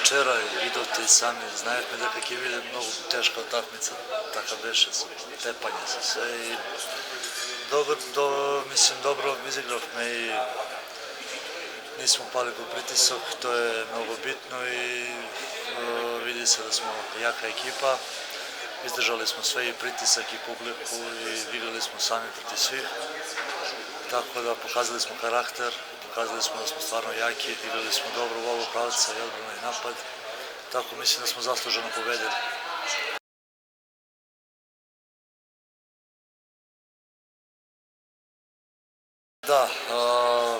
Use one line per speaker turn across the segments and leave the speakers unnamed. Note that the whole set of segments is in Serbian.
вчера видовте и сами, знаехме дека ќе биде многу тешка утакмица, така беше со тепање со све и добро изигравме и нисмо пали под притисок, тоа е многу битно и види се да смо јака екипа. Издржали смо све и притисак и публику и играли смо сами против свих. Така да показали смо карактер, показали смо да смо стварно јаки, играли смо добро во оба правца и одбрана и напад. Така мислим да смо заслужено победили. Да,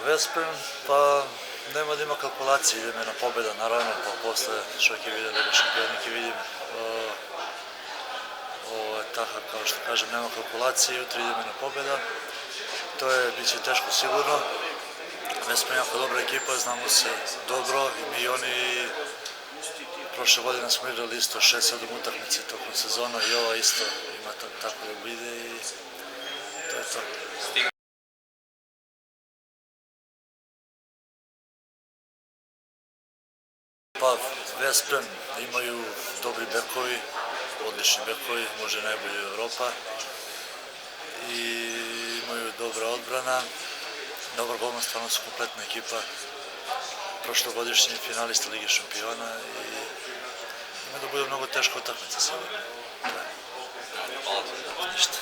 Веспрем, па нема да има калкулации, идеме на победа, наравно, па после што ќе биде Лига шампиони ќе видиме. Така, као што кажем, нема калкулации, утре идеме на победа. Тоа биće тешко сигурно. Веспрем е јако добра екипа, знамо се добро и ми и они прошла година смо играли исто 6-7 утакмици током сезона и ова исто има така да биде и тоа е тоа. Па, Веспрем имају добри бекови, одлични бекови, може најбољи во Европа и имају добра одбрана, добар голман, стварно се комплетна екипа, прошлогодишни финалисти Лиги шампиона и има да биде многу тешка утакмица сигурно. Ништа.